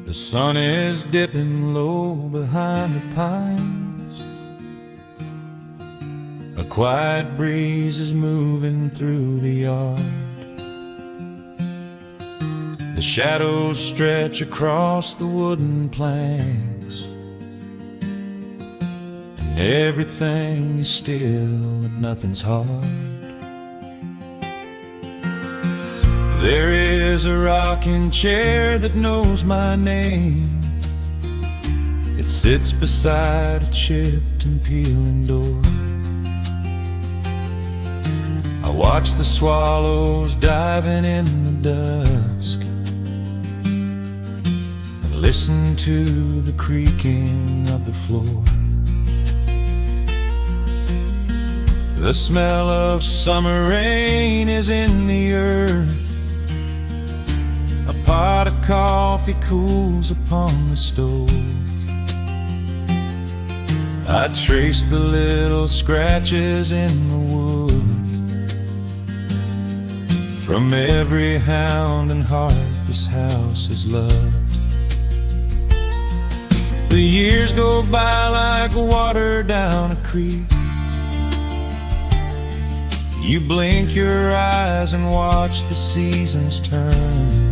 The sun is dipping low behind the pines. A quiet breeze is moving through the yard. The shadows stretch across the wooden planks, and everything is still and nothing's hard. There is a rocking chair that knows my name. It sits beside a chipped and peeling door. I watch the swallows diving in the dusk and listen to the creaking of the floor. The smell of summer rain is in the earth. A pot of coffee cools upon the stove. I trace the little scratches in the wood from every hound and heart this house has loved. The years go by like water down a creek. You blink your eyes and watch the seasons turn.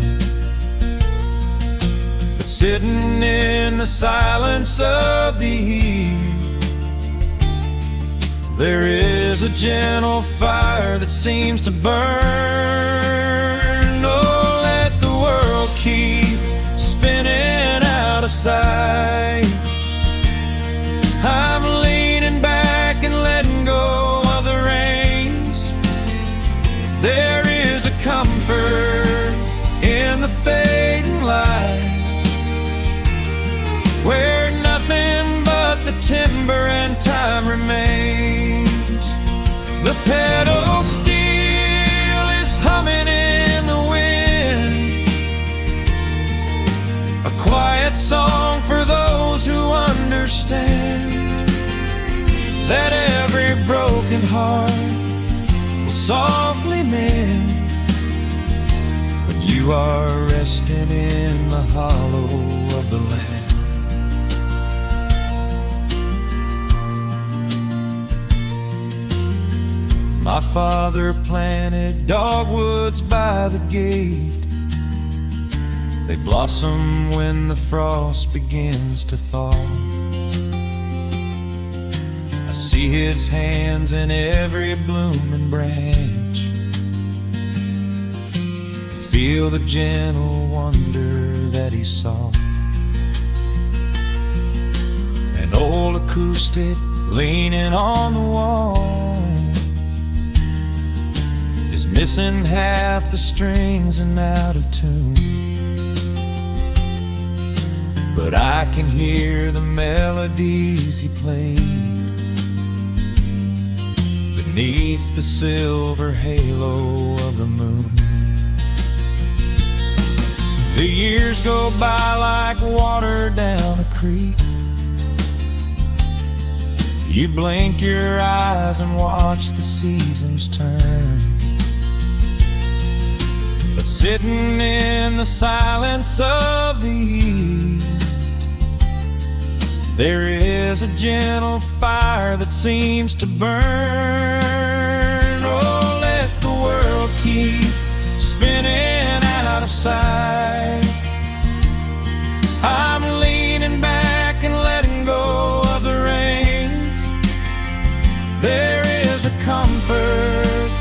Sitting in the silence of the eve, there is a gentle fire that seems to burn. Oh, let the world keep spinning out of sight. I'm leaning back and letting go of the reins. There is a comfort in the fading light, where nothing but the timber and time remains. The pedal steel is humming in the wind, a quiet song for those who understand that every broken heart will softly mend when you are resting in the hollow of the land. My father planted dogwoods by the gate. They blossom when the frost begins to thaw. I see his hands in every blooming branch and feel the gentle wonder that he saw. An old acoustic leaning on the wall is missing half the strings and out of tune, but I can hear the melodies he played beneath the silver halo of the moon. The years go by like water down a creek. You blink your eyes and watch the seasons turn. But sitting in the silence of the eve, there is a gentle fire that seems to burn. Oh, let the world keep spinning out of sight. I'm leaning back and letting go of the reins. There is a comfort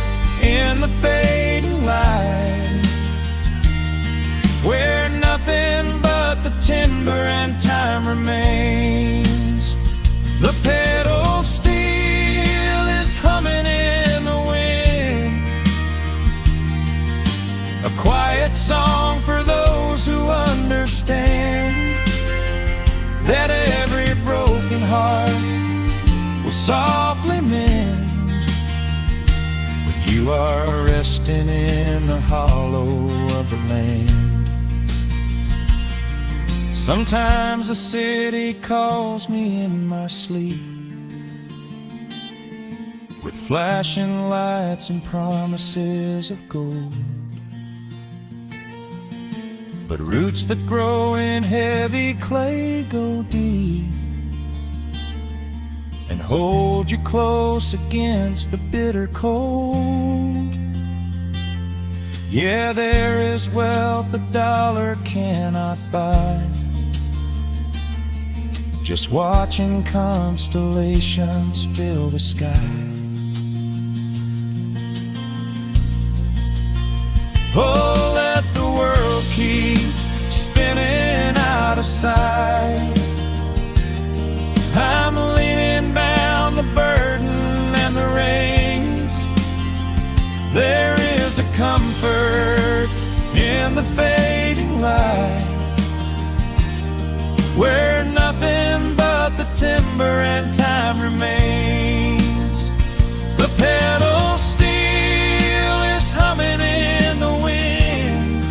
in the fading light, where nothing but the timber and time remains. The pedal steel is humming in the wind, a quiet song for those who understand that every broken heart will softly mend when you are resting in the hollow of the land. Sometimes the city calls me in my sleep, with flashing lights and promises of gold. but roots that grow in heavy clay go deep and hold you close against the bitter cold. Yeah, there is wealth a dollar cannot buy, just watching constellations fill the sky. Oh, let the world keep spinning out of sight. I'm leaning down the burden and the reins. There is a comfort in the fading light, where nothing but the timber and time remains. The pedal steel is humming in the wind,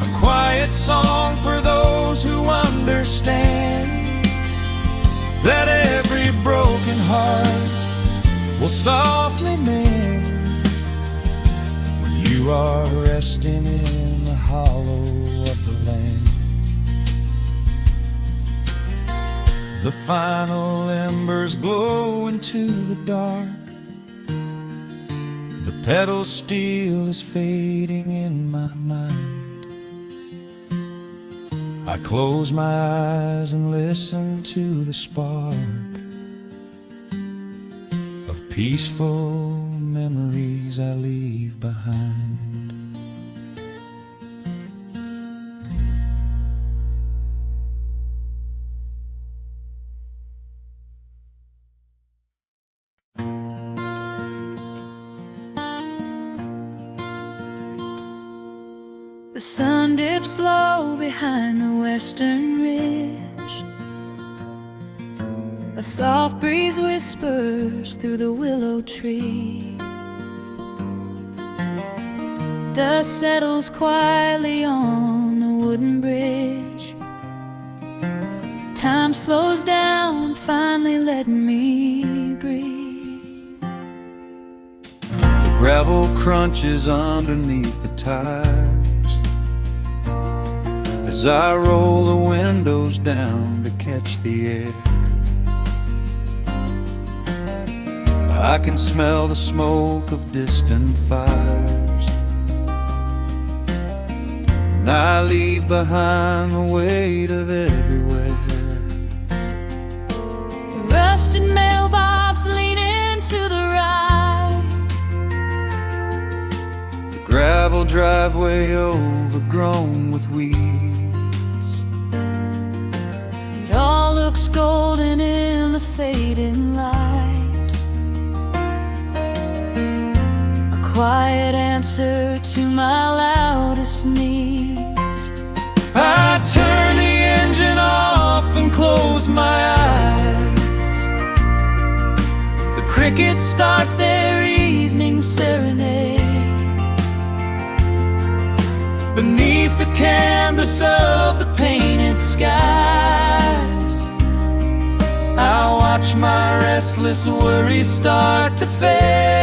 a quiet song for those who understand that every broken heart will softly mend when you are resting in the hollow of the land. The final embers glow into the dark. The pedal steel is fading in my mind. I close my eyes and listen to the spark of peaceful memories I leave behind. The sun dips low behind the western ridge. A soft breeze whispers through the willow tree. Dust settles quietly on the wooden bridge. Time slows down, finally letting me breathe. The gravel crunches underneath the tires as I roll the windows down to catch the air. I can smell the smoke of distant fires, and I leave behind the weight of everywhere. The rusted mailbox leaning to the right. The gravel driveway overgrown with weeds. It all looks golden in the fading light. A quiet answer to my loudest needs. I turn the engine off and close my eyes. The crickets start their evening serenade. Beneath the canvas of the painted skies, I watch my restless worries start to fade.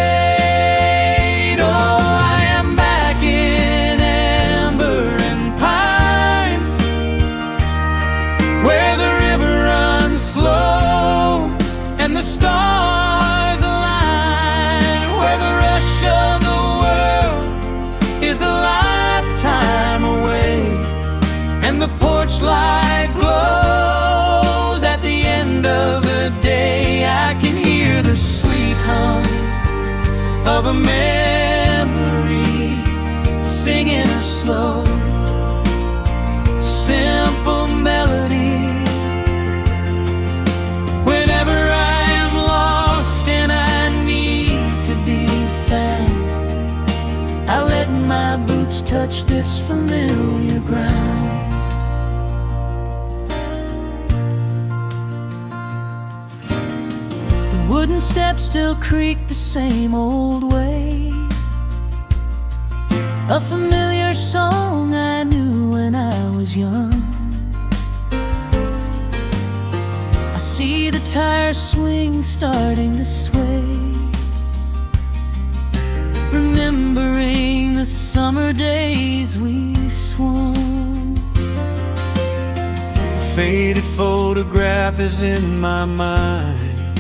Oh, I am back in amber and pine, where the river runs slow and the stars align, where the rush of the world is a lifetime away, and the porch light glows at the end of the day. I can hear the sweet hum of a memory singing a slow, simple melody. Whenever I am lost and I need to be found, I let my boots touch this familiar ground. The wooden steps still creak the same old way. A familiar song I knew when I was young. I see the tires swing starting to sway, remembering the song summer days we swung. A faded photograph is in my mind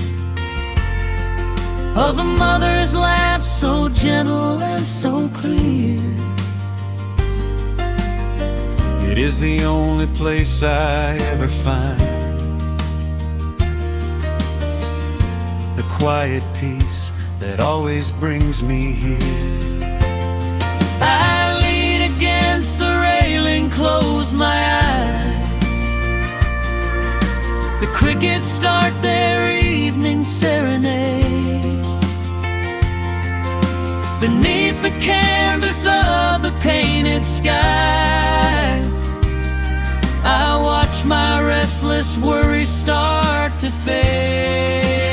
of a mother's laugh, so gentle and so clear. It is the only place I ever find the quiet peace that always brings me here. I lean against the railing, close my eyes. The crickets start their evening serenade. Beneath the canvas of the painted skies, I watch my restless worries start to fade.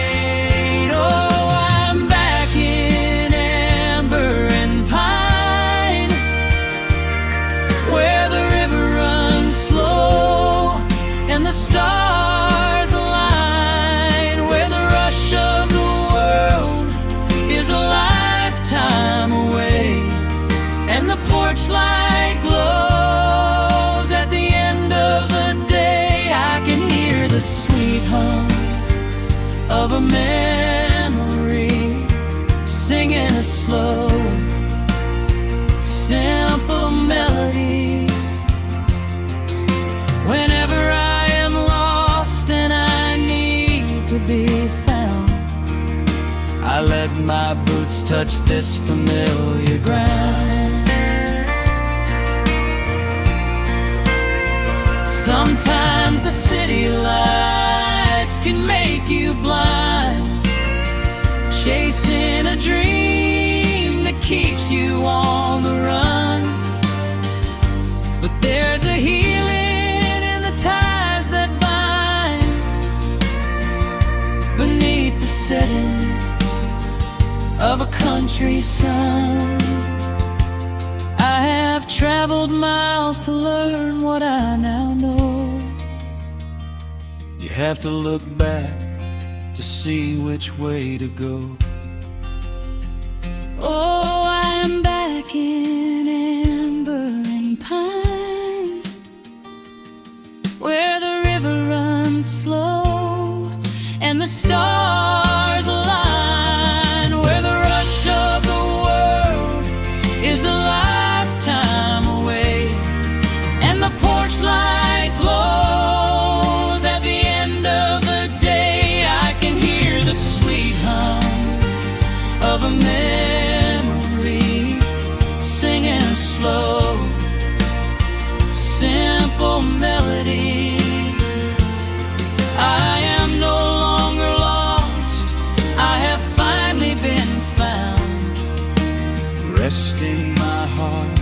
Oh, I'm back in amber and pine, where the river runs slow and the stars align, where the rush of the world is a lifetime away, and the porch light glows at the end of the day. I can hear the sweet hum of a memory, singing a slow, simple melody. Whenever I am lost and I need to be found, I let my boots touch this familiar ground. Sometimes the city lights can make you blind, chasing a dream that keeps you on the run. But there's a healing in the ties that bind beneath the setting of a country sun. I have traveled miles to learn what I now know. You have to look back to see which way to go. Oh, I'm back in amber and pine, where the river runs slow and the stars align, where the rush of the world is a lifetime away, and the porch light glows at the end of the day. I can hear the sweet hum of a memory, singing a slow, simple melody. I am no longer lost, I have finally been found, Resting my heart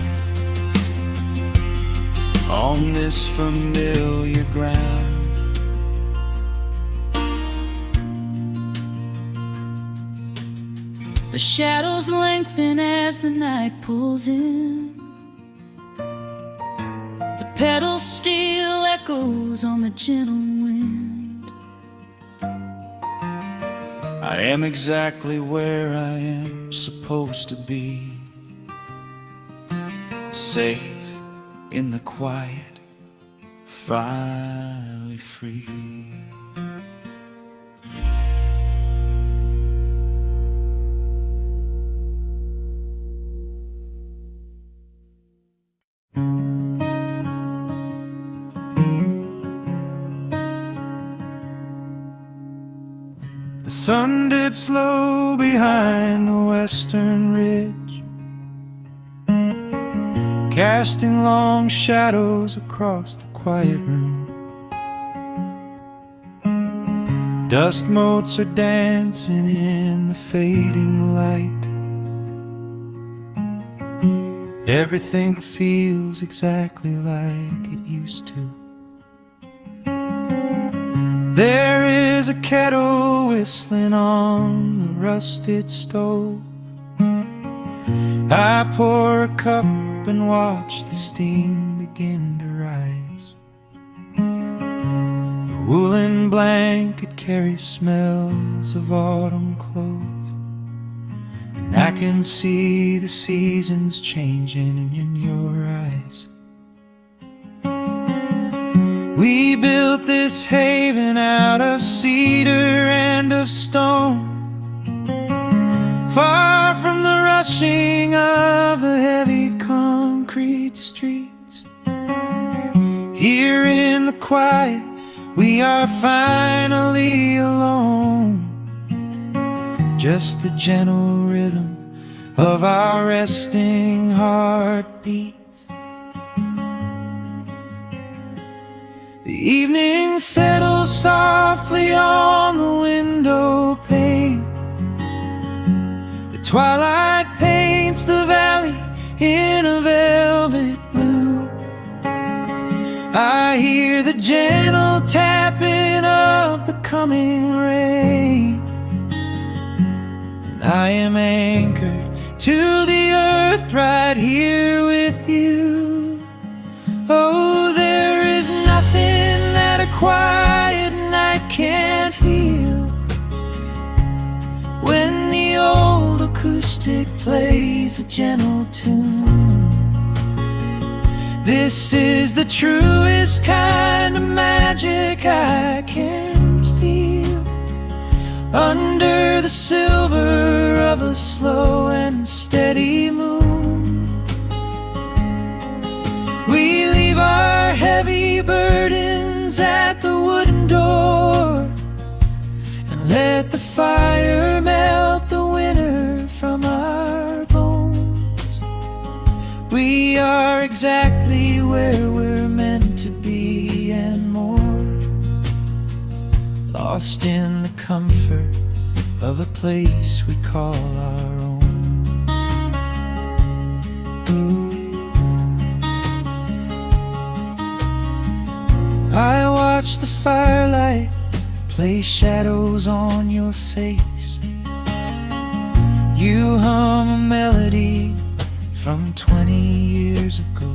on this familiar ground. the shadows lengthen as the night pulls in. The pedal steel echoes on the gentle wind. I am exactly where I am supposed to be, safe in the quiet, finally free. The sun dips low behind the western ridge, casting long shadows across the quiet room. Dust motes are dancing in the fading light. Everything feels exactly like it used to. There is a kettle whistling on the rusted stove. I pour a cup and watch the steam begin to rise. The woolen blanket carries smells of autumn clove, and and I can see the seasons changing in your eyes. We built this haven out of cedar and of stone, far from the rushing of the heavy concrete streets. Here in the quiet, we are finally alone. Just the gentle rhythm of our resting heartbeats. The evening settles softly on the window pane. The twilight paints the valley in a velvet blue. I hear the gentle tapping of the coming rain, and I am anchored to the earth right here with you. Oh, there is nothing that a quiet night can't heal, when the old acoustic plays a gentle tune. This is the truest kind of magic I can feel, under the silver of a slow and steady moon. We leave our heavy burdens at the wooden door, and let the fire melt the winter from our bones. We are exactly where we're meant to be and more, lost in the comfort of a place we call our own. I watch the firelight play shadows on your face. You hum a melody from 20 years ago.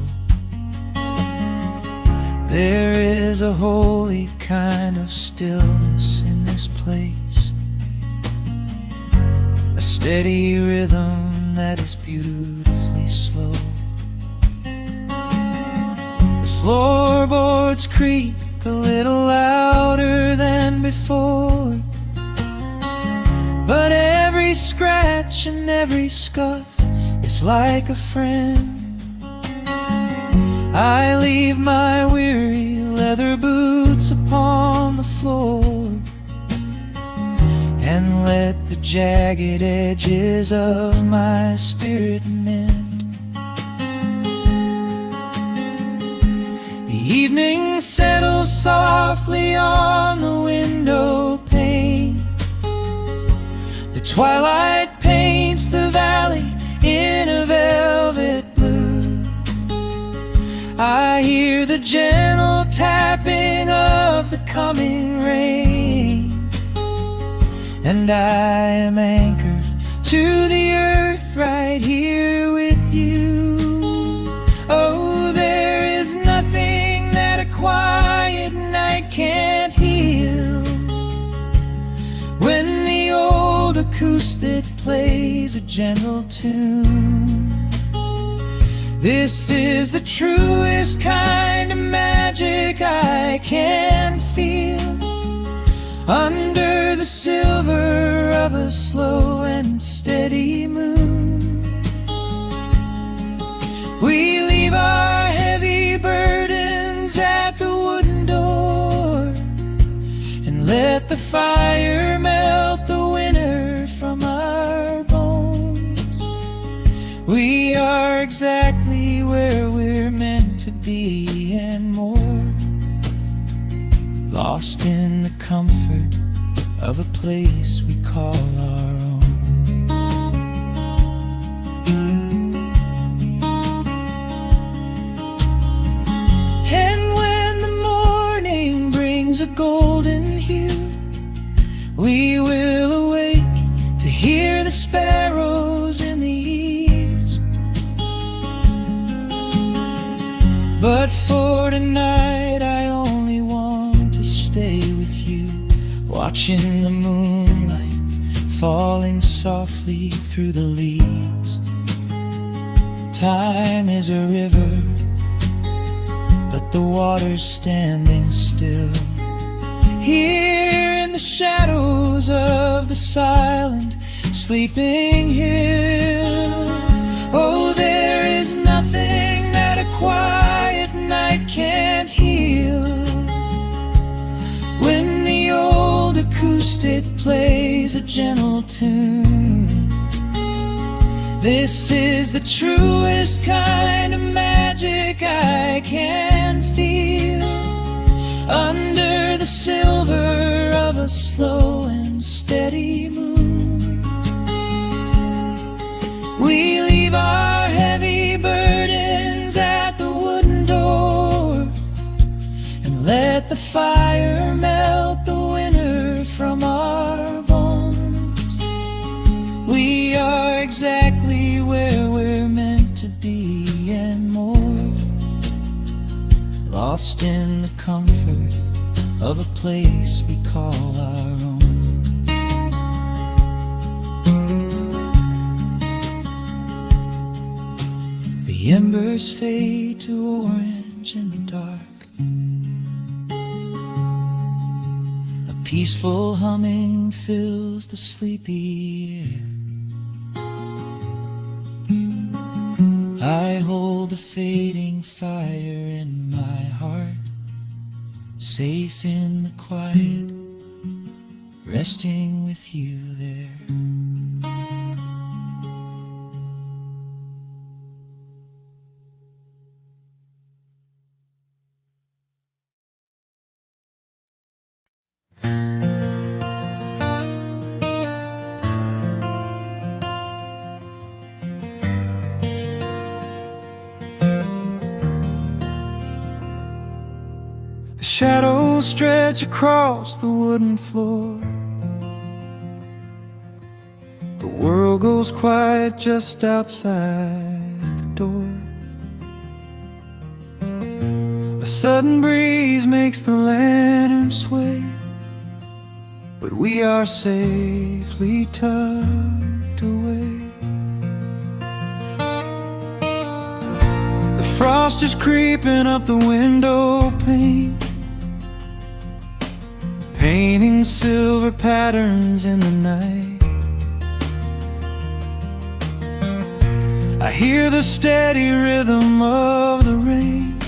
There is a holy kind of stillness in this place, a steady rhythm that is beautifully slow. The floorboards creak a little louder than before, but every scratch and every scuff is like a friend. I leave my weary leather boots upon the floor, and let the jagged edges of my spirit mend. The evening settles softly on the window pane. The twilight paints the valley in a velvet blue. I hear the gentle tapping of the coming rain, and I am anchored to the earth right here with you. Oh, there is nothing that a quiet night can't heal, when the old acoustic plays a gentle tune. This is the truest kind of magic I can feel, under the silver of a slow and steady moon. We leave our heavy burdens at the wooden door, and let the fire melt the winter from our bones. We are exactly where we're meant to be and more, lost in the comfort of a place we call our own. And when the morning brings a golden hue, we will awake to hear the sparrows in the eaves. But for tonight I only want to stay with you, watching the moonlight falling softly through the leaves. Time is a river, but the water's standing still. Here in the shadows of the silent, sleeping hill. Oh, there is nothing that a quiet night can't heal. When the old acoustic plays a gentle tune, this is the truest kind of magic I can feel. Under the silver of a slow and steady moon, we leave our heavy burdens at the wooden door, and let the fire melt the winter from our bones. We are exactly where we're meant to be and more, lost in the comfort of a place we call our own. The embers fade to orange in the dark. A peaceful humming fills the sleepy air. I hold the fading fire in my heart, safe in the quiet, resting with you there. Shadows stretch across the wooden floor. The world goes quiet just outside the door. A sudden breeze makes the lantern sway, but we are safely tucked away. The frost is creeping up the window pane, painting silver patterns in the night. I hear the steady rhythm of the rain,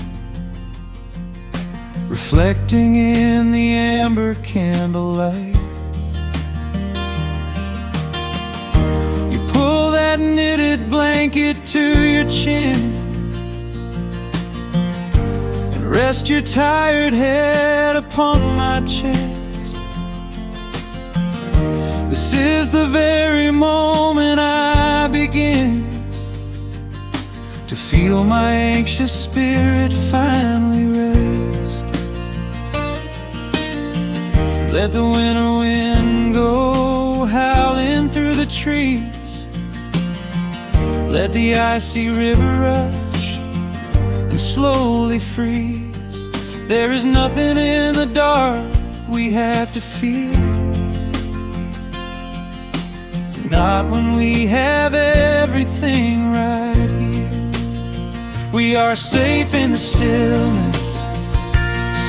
reflecting in the amber candlelight. You pull that knitted blanket to your chin and rest your tired head upon my chest. This is the very moment I begin to feel my anxious spirit finally rest. Let the winter wind go howling through the trees. Let the icy river rush and slowly freeze. There is nothing in the dark we have to fear, not when we have everything right here. We are safe in the stillness,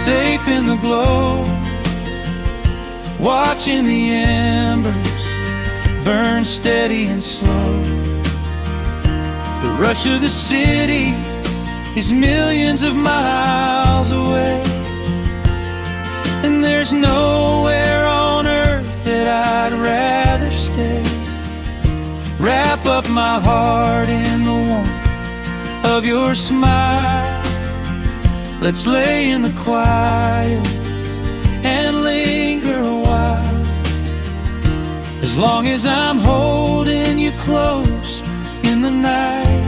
safe in the glow, watching the embers burn steady and slow. The rush of the city is millions of miles away, and there's nowhere on earth that I'd rather stay. Wrap up my heart in the warmth of your smile. Let's lay in the quiet and linger a while. As long as I'm holding you close in the night,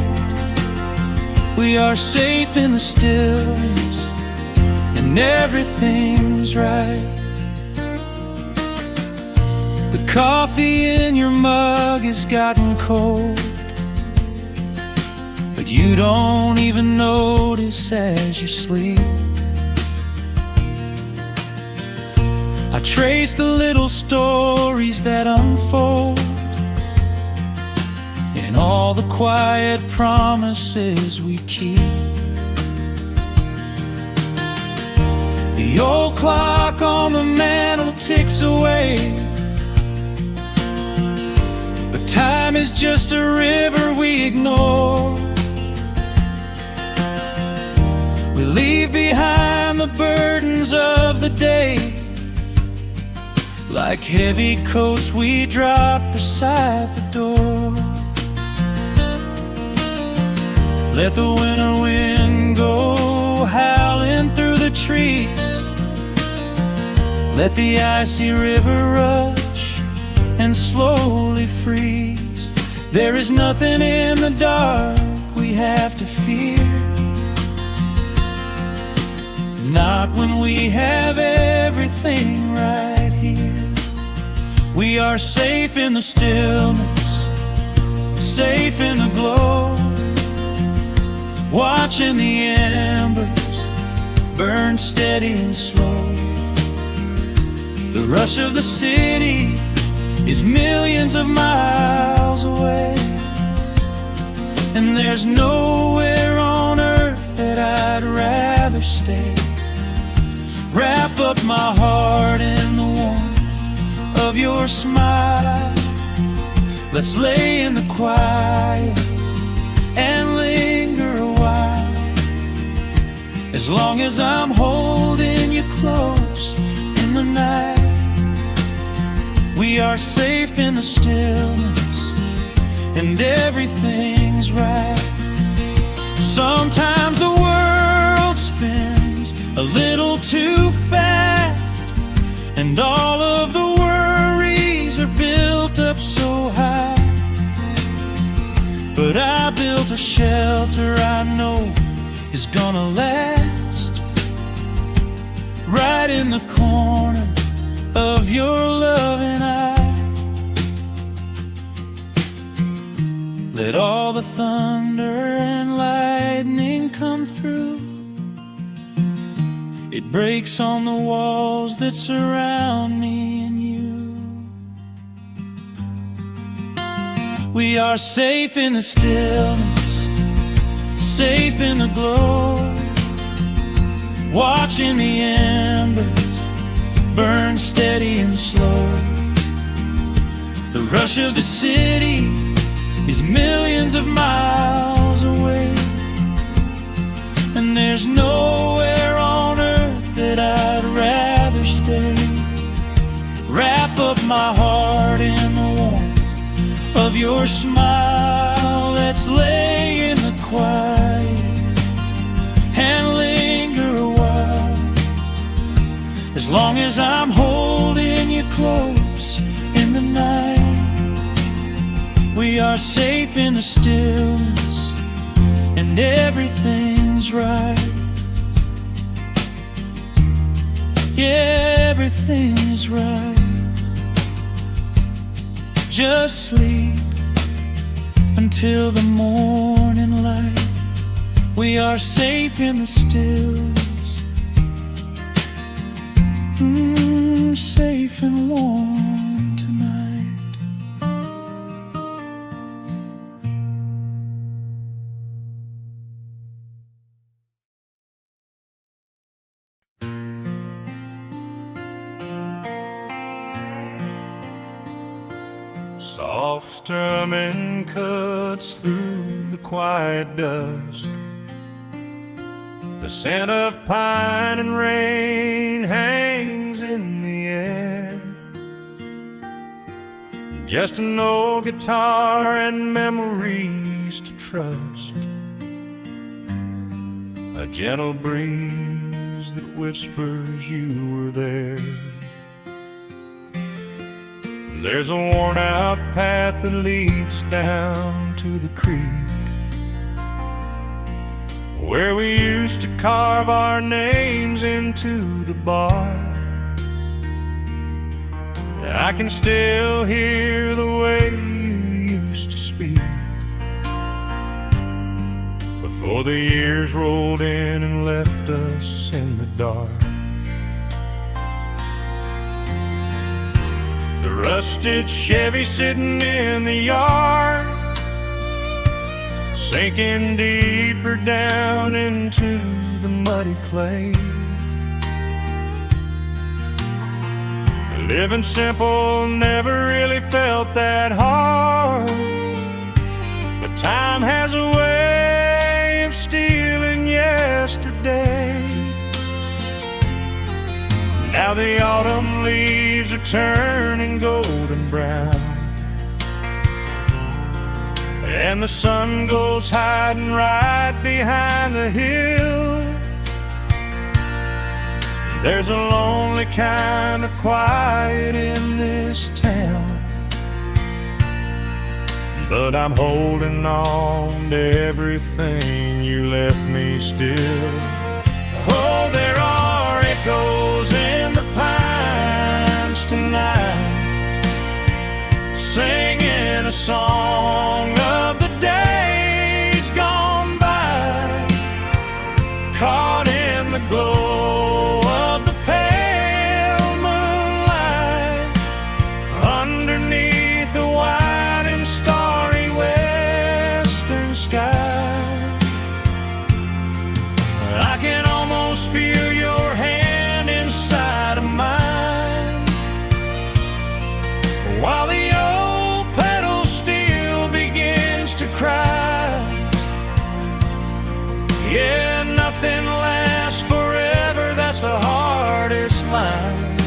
we are safe in the stillness and everything's right. The coffee in your mug has gotten cold, but you don't even notice as you sleep. I trace the little stories that unfold all the quiet promises we keep. The old clock on the mantle ticks away, but time is just a river we ignore. We leave behind the burdens of the day, like heavy coats we drop beside the door. Let the winter wind go howling through the trees. Let the icy river rush and slowly freeze. There is nothing in the dark we have to fear, not when we have everything right here. We are safe in the stillness, safe in the glow, watching the embers burn steady and slow. The rush of the city is millions of miles away, and there's nowhere on earth that I'd rather stay. Wrap up my heart in the warmth of your smile. Let's lay in the quiet and linger a while. As long as I'm holding you close in the night, we are safe in the stillness, and everything's right. Sometimes the world spins a little too fast, and all of the worries are built up so high. But I built a shelter I know is gonna last, right in the corner of your loving eye. Let all the thunder and lightning come through. It breaks on the walls that surround me and you. We are safe in the stillness, safe in the glow, watching the embers burn steady and slow. The rush of the city is millions of miles away, and there's nowhere on earth that I'd rather stay. Wrap up my heart in the warmth of your smile. Let's lay in the quiet and linger a while. As long as I'm holding you close in the night, we are safe in the stillness, and everything's right. Yeah, everything is right. Just sleep until the morning light. We are safe in the stillness, safe and warm tonight. Soft strumming cuts through the quiet dusk. The scent of pine and rain hangs in the air. Just an old guitar and memories to trust. A gentle breeze that whispers you were there. There's a worn-out path that leads down to the creek, where we used to carve our names into the bark. I can still hear the way you used to speak before the years rolled in and left us in the dark. The rusted Chevy sitting in the yard, sinking deeper down into the muddy clay. Living simple never really felt that hard, but time has a way of stealing yesterday. Now the autumn leaves are turning golden brown, and the sun goes hiding right behind the hill. There's a lonely kind of quiet in this town, but I'm holding on to everything you left me still. Oh, there are echoes in the pines tonight, singing a song of the days gone by, caught in the glow of the pale moonlight, underneath the wide and starry western sky. I can almost feel your hand inside of mine, while the old pedal steel begins to cry. Yeah, nothing lasts forever, that's the hardest line,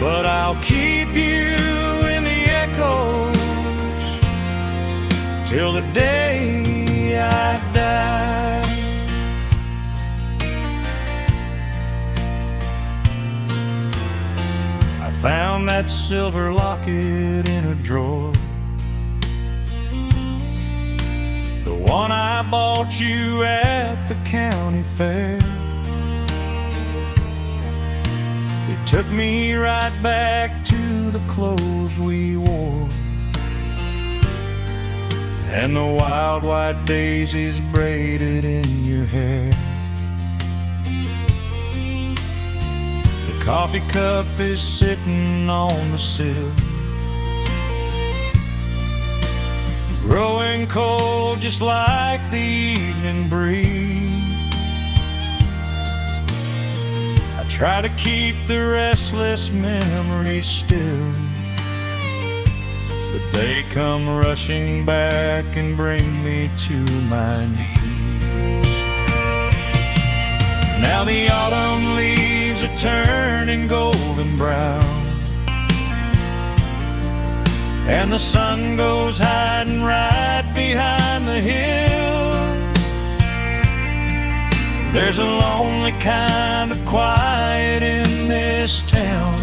but I'll keep you in the echoes till the day I die. I found that silver locket in a drawer, the one I bought you at the county fair. It took me right back to the clothes we wore, and the wild white daisies braided in your hair. The coffee cup is sitting on the sill, growing cold just like the evening breeze. I try to keep the restless memories still, but they come rushing back and bring me to my knees. Now the autumn leaves are turning golden brown, and the sun goes hiding right behind the hill. There's a lonely kind of quiet in this town,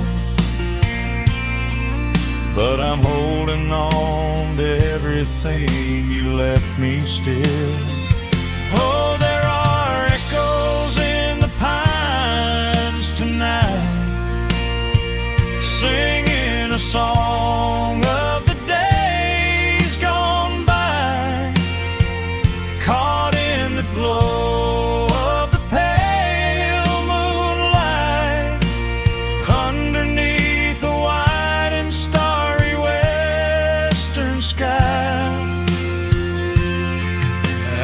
but I'm holding on to everything you left me still. Oh, there are echoes in the pines tonight, singing a song of the days gone by, caught in the glow of the pale moonlight, underneath the wide and starry western sky.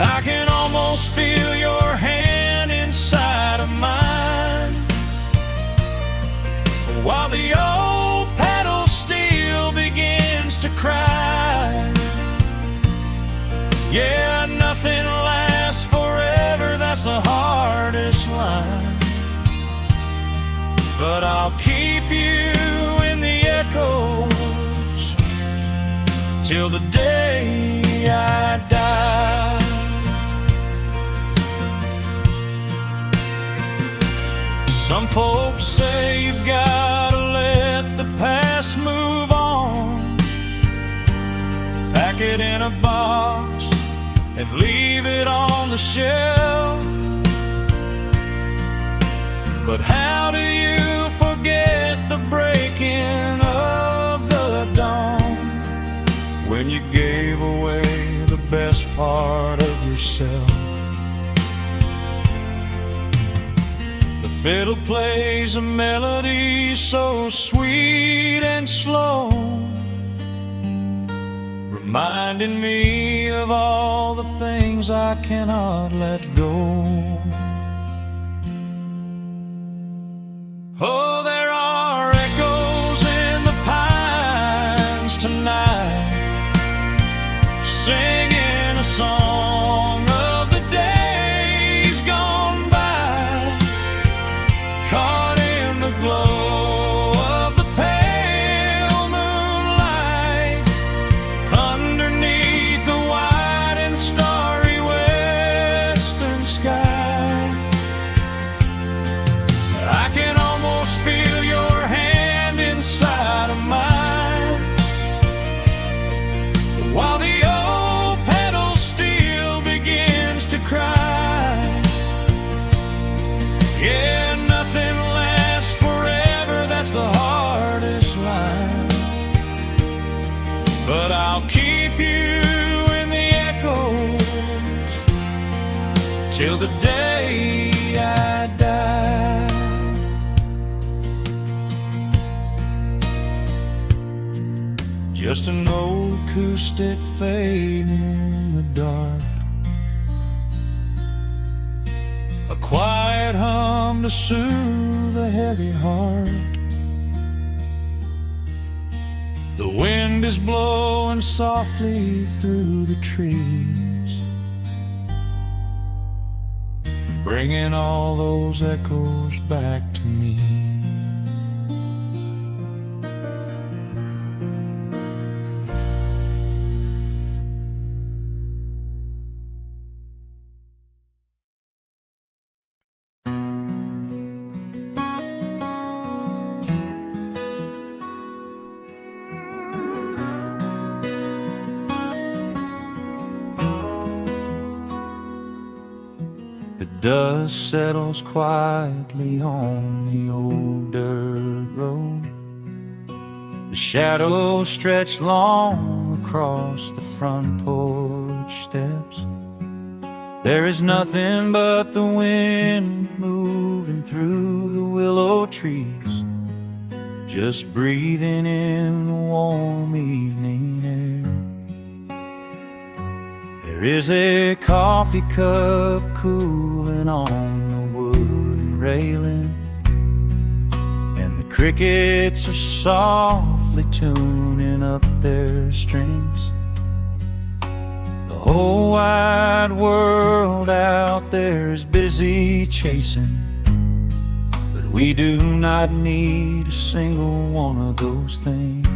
I can almost feel your hand inside of mine, while the old pedal steel begins to cry. Yeah, nothing lasts forever, that's the hardest line, but I'll keep you in the echoes till the day I die. Some folks say you've gotta let the past move on, pack it in a box and leave it on the shelf. But how do you forget the breaking of the dawn, when you gave away the best part of yourself? The fiddle plays a melody so sweet and slow, reminding me of all the things I cannot let go. Oh, there are echoes in the pines tonight, singing a song of the days gone by, caught in the glow of the pale moonlight, underneath the wide and starry western sky. I can almost feel your hand inside of mine, while the old petal still begins to cry. Yeah, nothing lasts forever, that's the hardest line. But I'll keep you in the echoes till the day I die. Just an old acoustic fade in the dark, a quiet hum to soothe a heavy heart. The wind is blowing softly through the trees, bringing all those echoes back to me. The dust settles quietly on the old dirt road. The shadows stretch long across the front porch steps. There is nothing but the wind moving through the willow trees, just breathing in the warm evening air. There is a coffee cup cooling on the wooden railing, and the crickets are softly tuning up their strings. The whole wide world out there is busy chasing, but we do not need a single one of those things.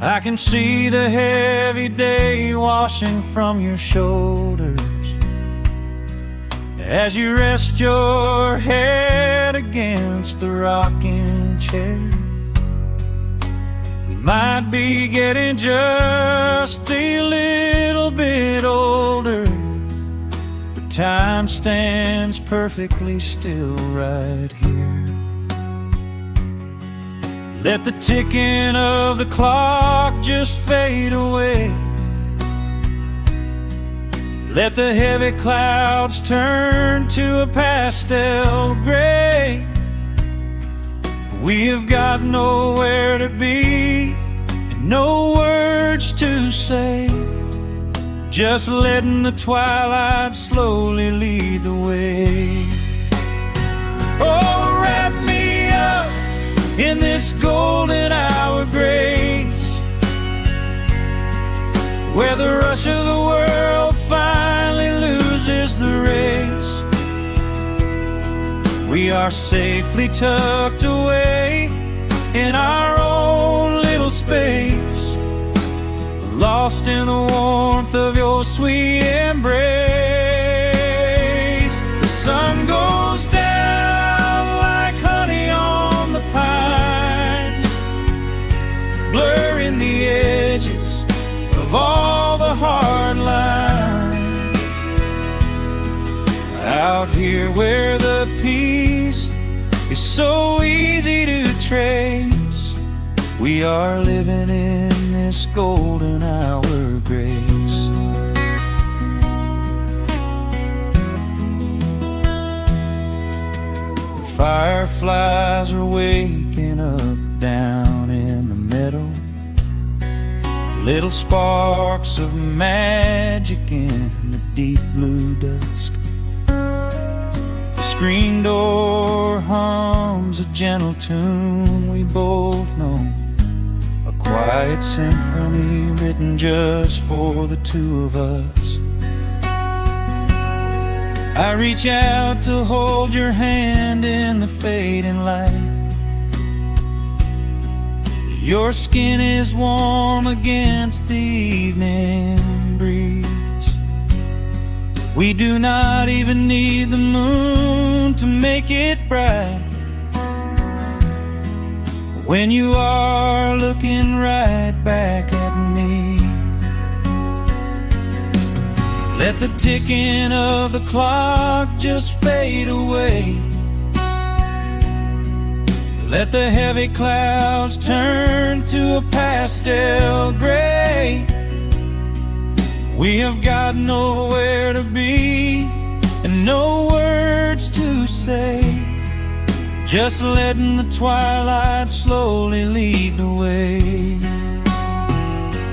I can see the heavy day washing from your shoulders as you rest your head against the rocking chair. We might be getting just a little bit older, but time stands perfectly still right here. Let the ticking of the clock just fade away. Let the heavy clouds turn to a pastel gray. We have got nowhere to be and no words to say, just letting the twilight slowly lead the way. Oh, wrap me up in this golden hour grace, where the rush of the world finally loses the race. We are safely tucked away in our own little space, lost in the warmth of your sweet embrace. The sun goes down like honey on the pines, blurring the edges of all the hard lines. Out here where the peace is so easy to trace, we are living in this golden hour grace. The fireflies are waking up down in the meadow, little sparks of magic in the deep blue dusk. The screen door hums a gentle tune we both know, a quiet symphony written just for the two of us. I reach out to hold your hand in the fading light. Your skin is warm against the evening breeze. We do not even need the moon to make it bright, when you are looking right back at me. Let the ticking of the clock just fade away. Let the heavy clouds turn to a pastel gray. We have got nowhere to be and no words to say, just letting the twilight slowly lead the way.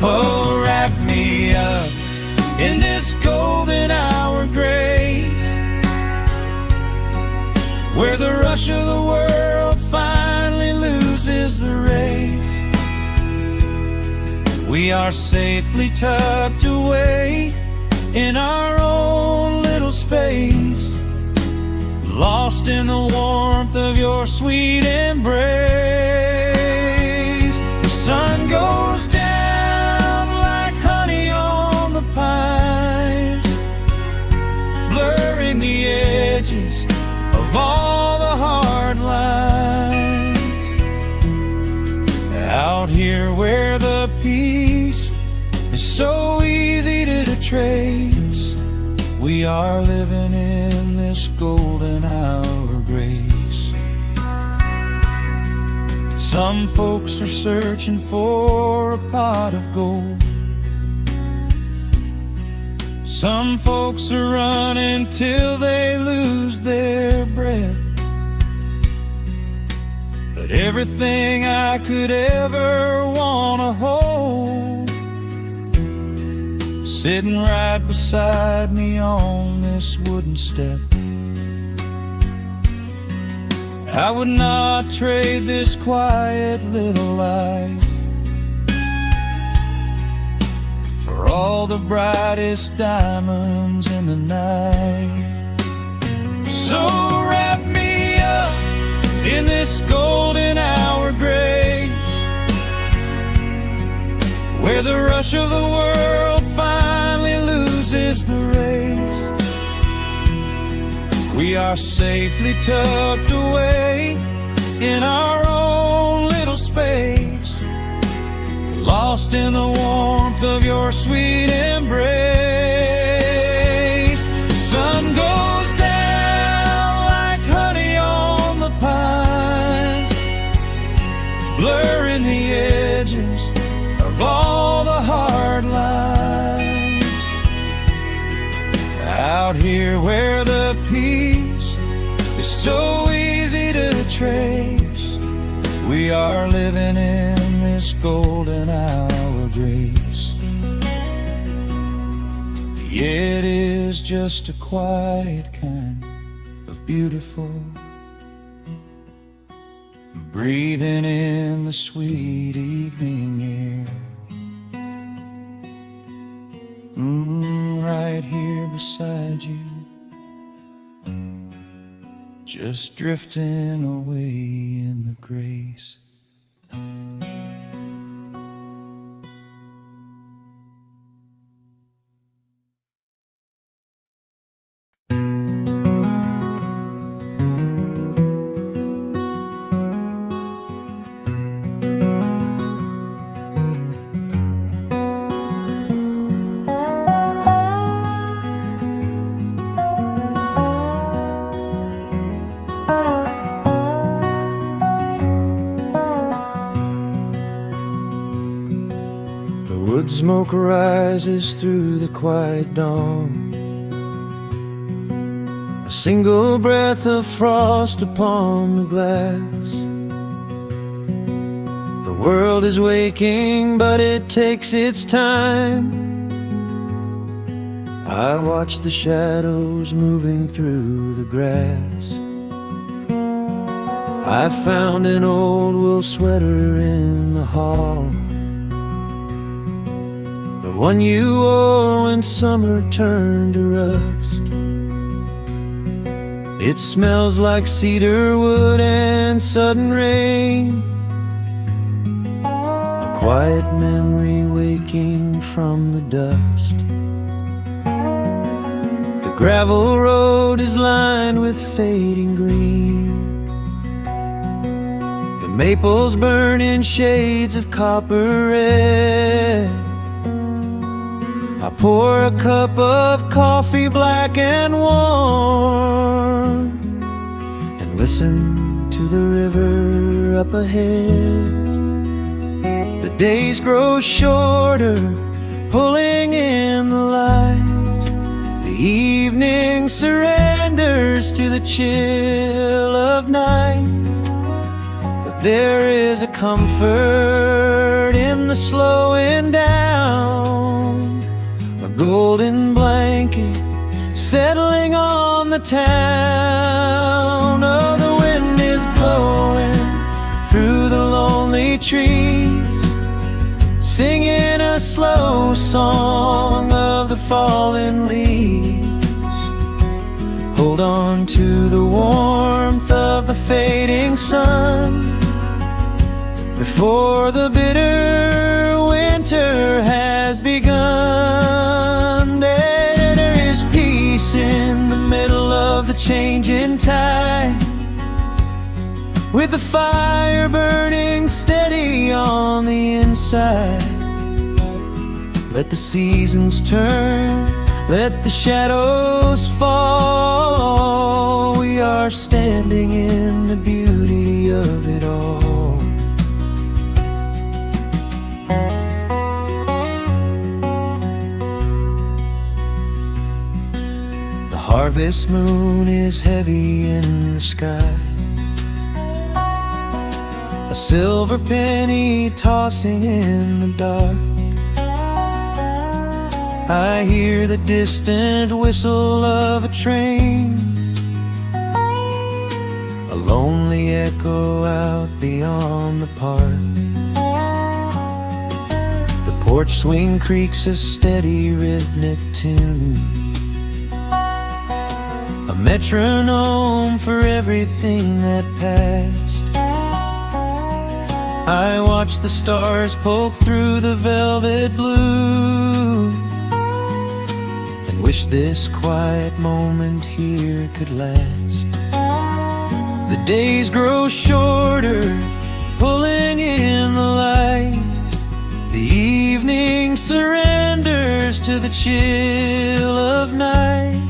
Oh, wrap me up in this golden hour grace, where the rush of the world finally loses the race. We are safely tucked away in our own little space, lost in the warmth of your sweet embrace. The sun goes down like honey on the pines, blurring the edges of all the hard lines. Out here where the peace is so easy to trace, we are living in this golden hour grace. Some folks are searching for a pot of gold, some folks are running till they lose their breath. But everything I could ever wanna hold, sitting right beside me on this wooden step. I would not trade this quiet little life for all the brightest diamonds in the night. So wrap me up in this golden hour grace, where the rush of the world finally loses the race. We are safely tucked away in our own little space, lost in the warmth of your sweet embrace. The sun goes down like honey on the pines, blurring the edges of all the hard lines. Out here where the peace is so easy to trace, we are living in this golden hour grace. It is just a quiet kind of beautiful, breathing in the sweet evening air. Right here beside you, just drifting away in the grace. Wood smoke rises through the quiet dawn, a single breath of frost upon the glass. The world is waking, but it takes its time. I watch the shadows moving through the grass. I found an old wool sweater in the hall, the one you wore when summer turned to rust. It smells like cedar wood and sudden rain, a quiet memory waking from the dust. The gravel road is lined with fading green, the maples burn in shades of copper red. I pour a cup of coffee black and warm, and listen to the river up ahead. The days grow shorter, pulling in the light. The evening surrenders to the chill of night. But there is a comfort in the slowing down, a golden blanket settling on the town. Oh, the wind is blowing through the lonely trees, singing a slow song of the fallen leaves. Hold on to the warmth of the fading sun before the bitter winter has begun. There is peace in the middle of the changing tide, with the fire burning steady on the inside. Let the seasons turn, let the shadows fall. We are standing in the beauty of it all. The harvest moon is heavy in the sky, a silver penny tossing in the dark. I hear the distant whistle of a train, a lonely echo out beyond the park. The porch swing creaks a steady rhythmic tune, a metronome for everything that passed. I watch the stars poke through the velvet blue, and wish this quiet moment here could last. The days grow shorter, pulling in the light. The evening surrenders to the chill of night.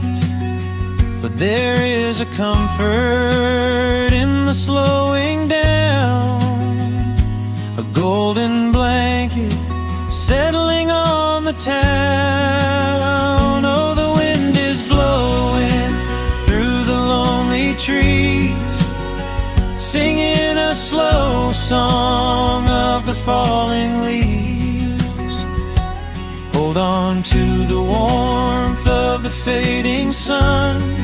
But there is a comfort in the slowing down, a golden blanket settling on the town. Oh, the wind is blowing through the lonely trees, singing a slow song of the falling leaves. Hold on to the warmth of the fading sun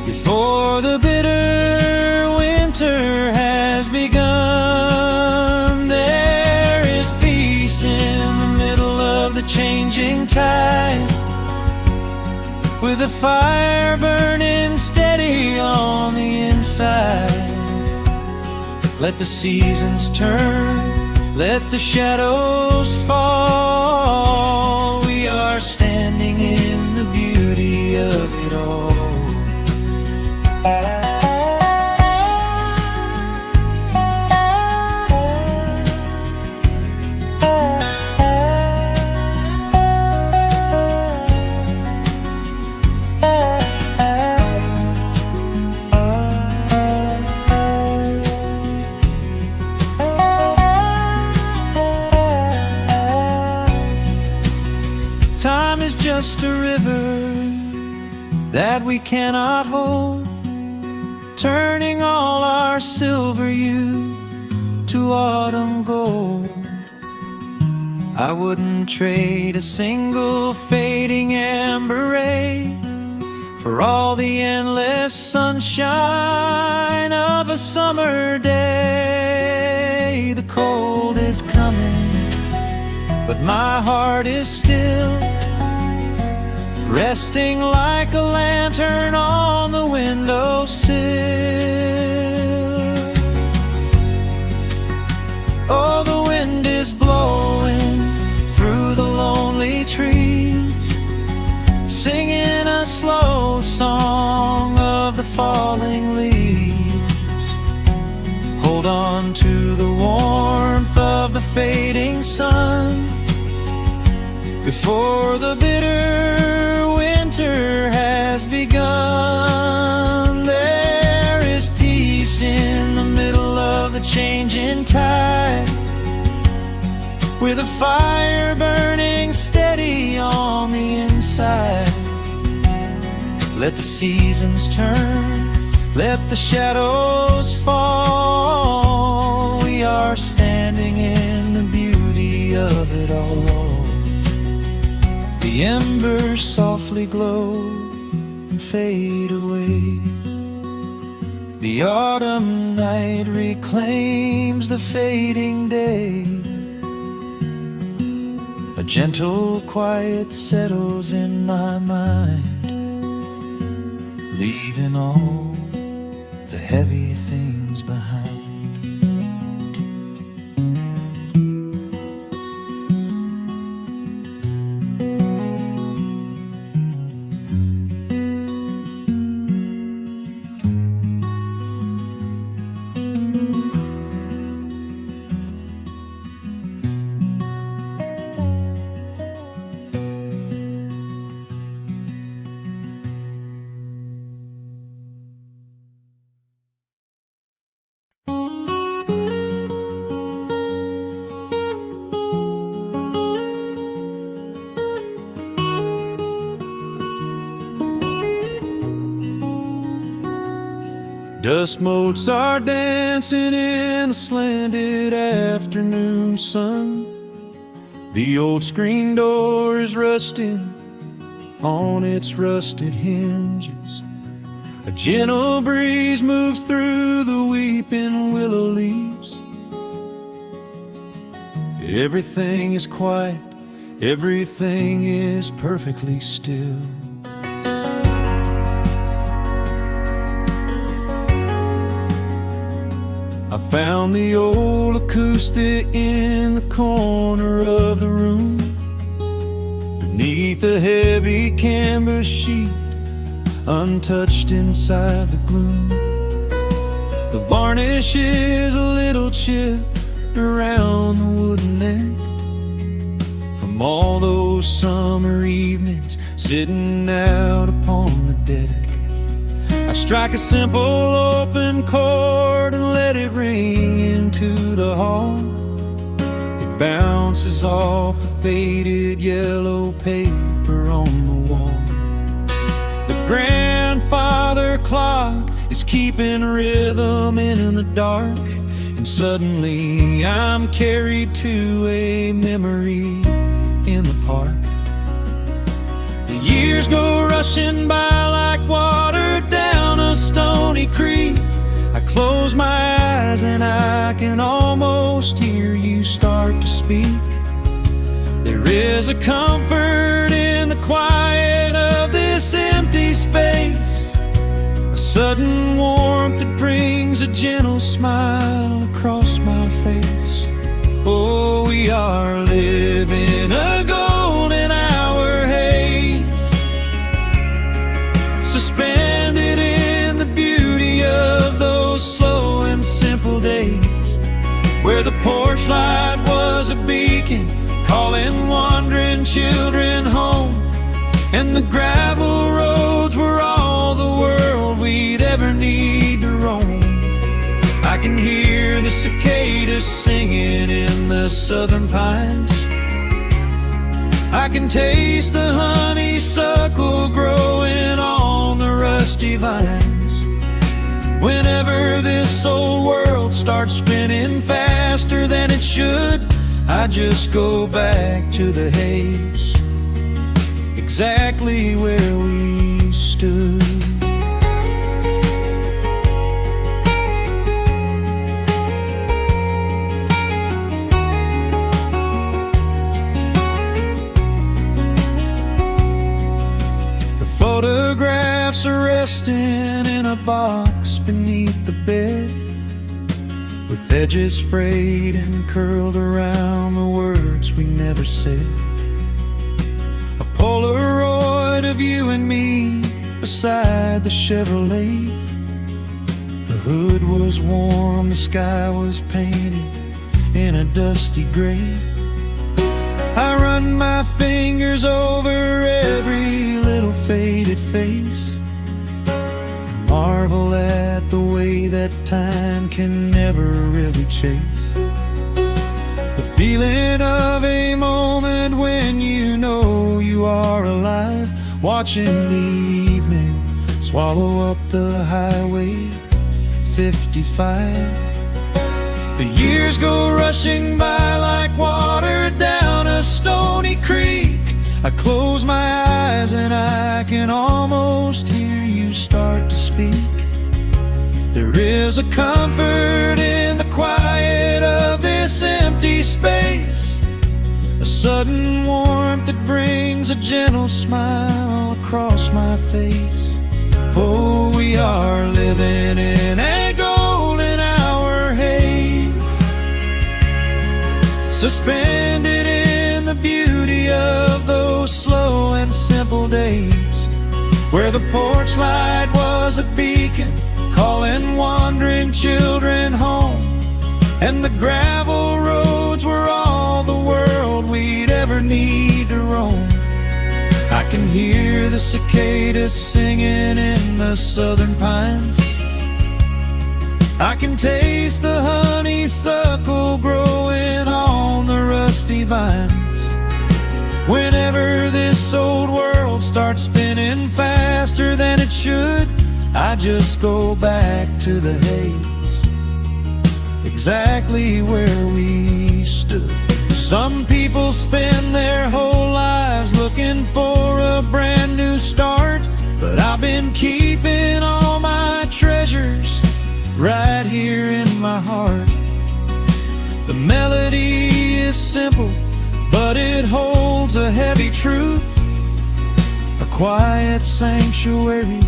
before the bitter winter has begun. There is peace in the middle of the changing tide, with a fire burning steady on the inside. Let the seasons turn, let the shadows fall. We are standing in the beauty of it all. Time is just a river that we cannot hold, turning all our silver youth to autumn gold. I wouldn't trade a single fading amber ray for all the endless sunshine of a summer day. The cold is coming, but my heart is still resting like a lantern on the windowsill. Oh, the wind is blowing through the lonely trees, singing a slow song of the falling leaves. Hold on to the warmth of the fading sun before the bitter winter has begun. There is peace in the middle of the changing tide, with a fire burning steady on the inside. Let the seasons turn, let the shadows fall. We are standing in the beauty of it all. The embers softly glow and fade away. The autumn night reclaims the fading day. A gentle quiet settles in my mind, leaving all the heavy things behind. Dust motes are dancing in the slanted afternoon sun. The old screen door is rusting on its rusted hinges. A gentle breeze moves through the weeping willow leaves. Everything is quiet, everything is perfectly still. I found the old acoustic in the corner of the room, beneath a heavy canvas sheet, untouched inside the gloom. The varnish is a little chipped around the wooden neck from all those summer evenings sitting out upon the deck. I strike a simple open chord and let it ring into the hall. It bounces off the faded yellow paper on the wall. The grandfather clock is keeping rhythm in the dark, and suddenly I'm carried to a memory in the park. The years go rushing by like water down a stony creek. I close my eyes and I can almost hear you start to speak. There is a comfort in the quiet of this empty space, a sudden warmth that brings a gentle smile across my face. Oh, we are living a golden hour haze, suspended in the beauty of those slow and simple days, where the porch light was a beacon calling wandering children home, and the gravel roads were all the world we'd ever need to roam. I can hear the cicadas singing in the southern pines. I can taste the honeysuckle growing on the rusty vines. Whenever this old world world starts spinning faster than it should, I just go back to the haze, exactly where we stood. Photographs are resting in a box beneath the bed, with edges frayed and curled around the words we never said. A Polaroid of you and me beside the Chevrolet. The hood was warm, the sky was painted in a dusty gray. I run my fingers over every little faded face, marvel at the way that time can never really chase. The feeling of a moment when you know you are alive, watching the evening swallow up the highway 55. The years go rushing by like water down a stony creek. I close my eyes and I can almost hear you start to speak. There is a comfort in the quiet of this empty space, a sudden warmth that brings a gentle smile across my face. Oh, we are living in a golden hour haze, suspended in the beauty of those slow and simple days, where the porch light was a beacon calling wandering children home, and the gravel roads were all the world we'd ever need to roam. I can hear the cicadas singing in the southern pines, I can taste the honeysuckle growing on the rusty vines. Whenever this old world starts spinning faster than it should, I just go back to the haze, exactly where we stood. Some people spend their whole lives looking for a brand new start, but I've been keeping all my treasures right here in my heart. The melody is simple, but it holds a heavy truth, a quiet sanctuary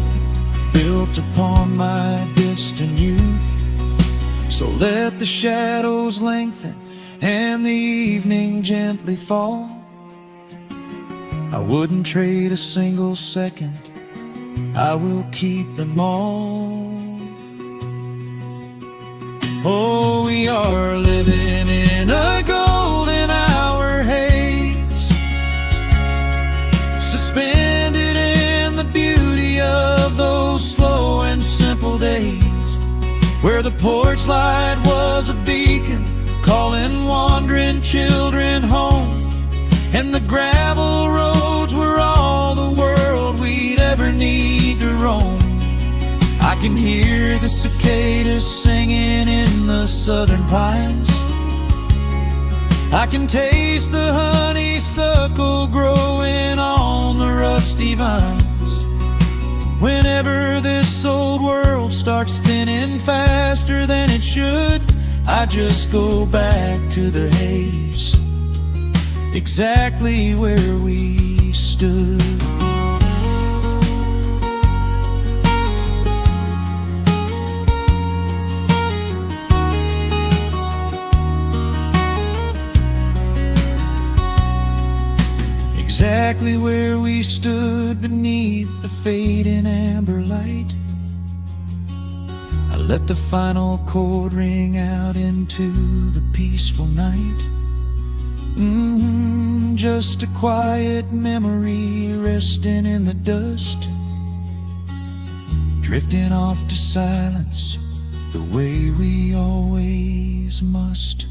built upon my distant youth. So let the shadows lengthen and the evening gently fall, I wouldn't trade a single second, I will keep them all. Oh, we are living in a golden hour haze, suspended in the beauty of those slow and simple days, where the porch light was a beacon calling wandering children home, and the gravel roads were all the world we'd ever need to roam. I can hear the cicadas singing in the southern pines, I can taste the honeysuckle growing on the rusty vines. Whenever this old world starts spinning faster than it should, I just go back to the haze, exactly where we stood. Exactly where we stood beneath the fading amber light. I let the final chord ring out into the peaceful night. Just a quiet memory resting in the dust, drifting off to silence the way we always must.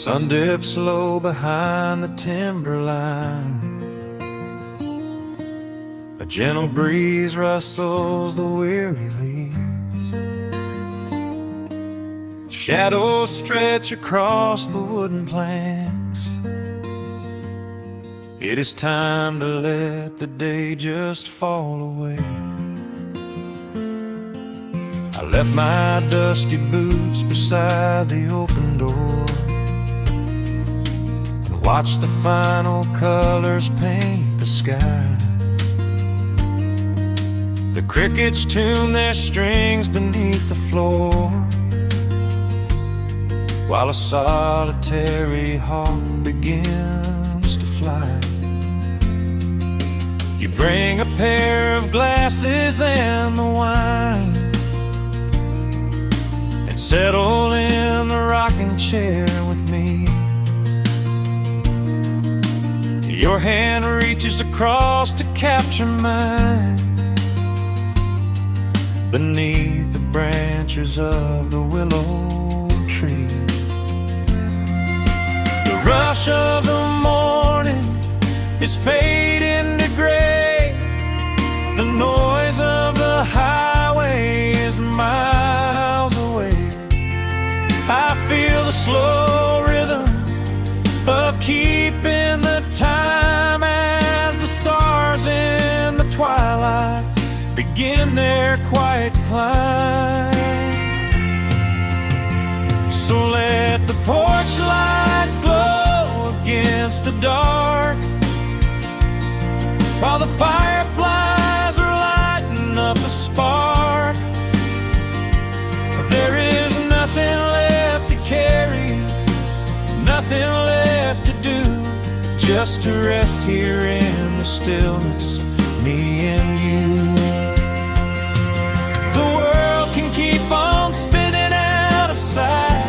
sun dips low behind the timberline. A gentle breeze rustles the weary leaves. Shadows stretch across the wooden planks. It is time to let the day just fall away. I left my dusty boots beside the open door and watched the final colors paint the sky. The crickets tune their strings beneath the floor, while a solitary hawk begins to fly. You bring a pair of glasses and the wine, and settle in the rocking chair with me. Your hand reaches across to capture mine beneath the branches of the willow tree. The rush of the morning is fading to gray. The noise of the highway is miles away. I feel the slow rhythm of keeping the time as the stars in the twilight begin their quiet climb. So let the porch light glow against the dark, while the fireflies are lighting up a spark. There is nothing left to carry, nothing left to do, just to rest here in the stillness, me and you. The world can keep on spinning out of sight.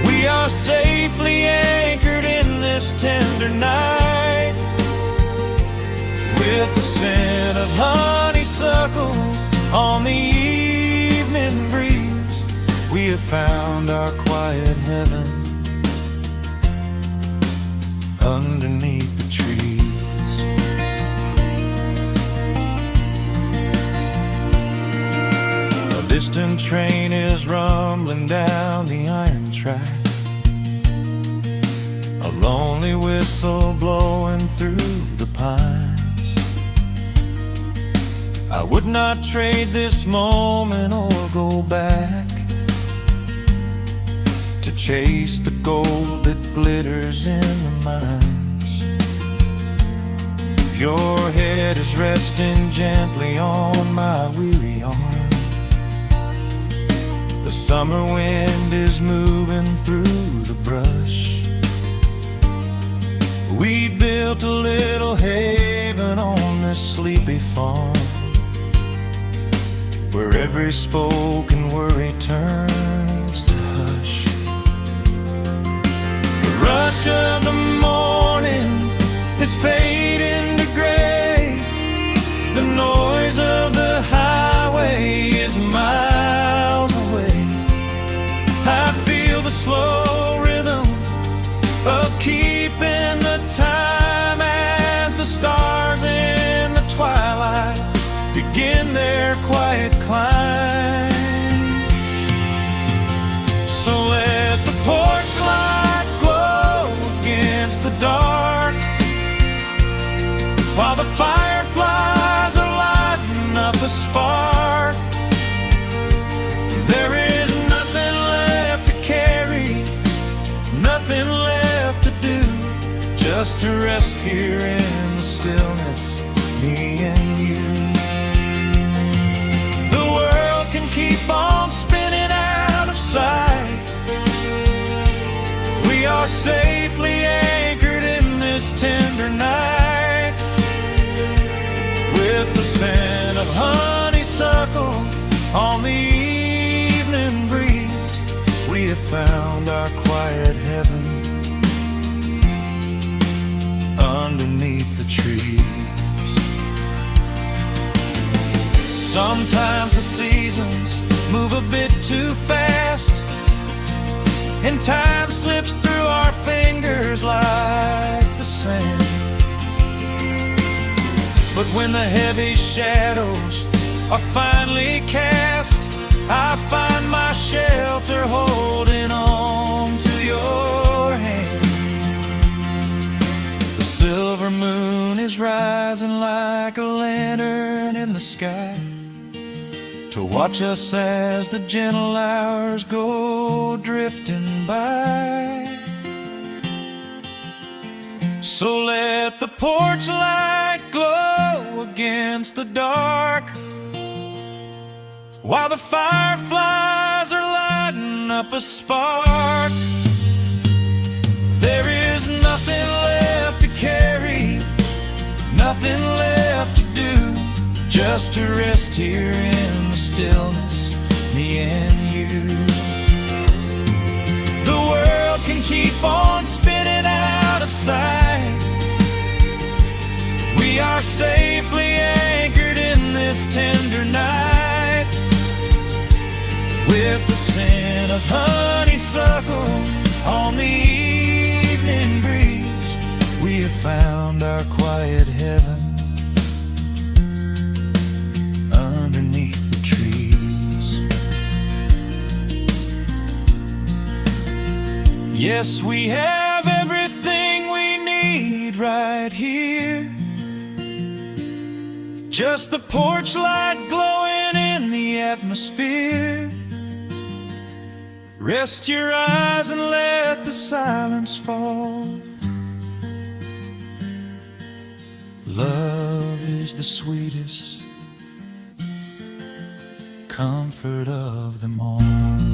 We are safely anchored in this tender night. With the scent of honeysuckle on the evening breeze, we have found our quiet heaven underneath the trees. A distant train is rumbling down the iron track, a lonely whistle blowing through the pines. I would not trade this moment or go back to chase the gold that glitters in the mines. Your head is resting gently on my weary arm. The summer wind is moving through the brush. We built a little haven on this sleepy farm, where every spoken worry turns to hush. The rush of the morning is fading to gray. The noise of the highway is miles away. I feel the slow rhythm of keeping the time as the stars in the twilight begin their quiet climb. So let the porch light glow against the dark, while the fireflies are lighting up a spark. There is nothing left to carry, nothing left to do, just to rest here in the stillness, me and you. Keep on spinning out of sight. We are safely anchored in this tender night. With the scent of honeysuckle on the evening breeze, we have found our quiet heaven underneath the trees. Sometimes the seasons move a bit too fast. and time slips through our fingers like the sand. But when the heavy shadows are finally cast, I find my shelter holding on to your hand. The silver moon is rising like a lantern in the sky to watch us as the gentle hours go drifting by. So let the porch light glow against the dark, while the fireflies are lighting up a spark. There is nothing left to carry, nothing left to do, just to rest here in the stillness, me and you. The world can keep on spinning out of sight. We are safely anchored in this tender night, with the scent of honeysuckle on the evening breeze. We have found our quiet heaven underneath the trees. Yes, we have everything we need right here. Just the porch light glowing in the atmosphere. Rest your eyes and let the silence fall. Love is the sweetest comfort of them all.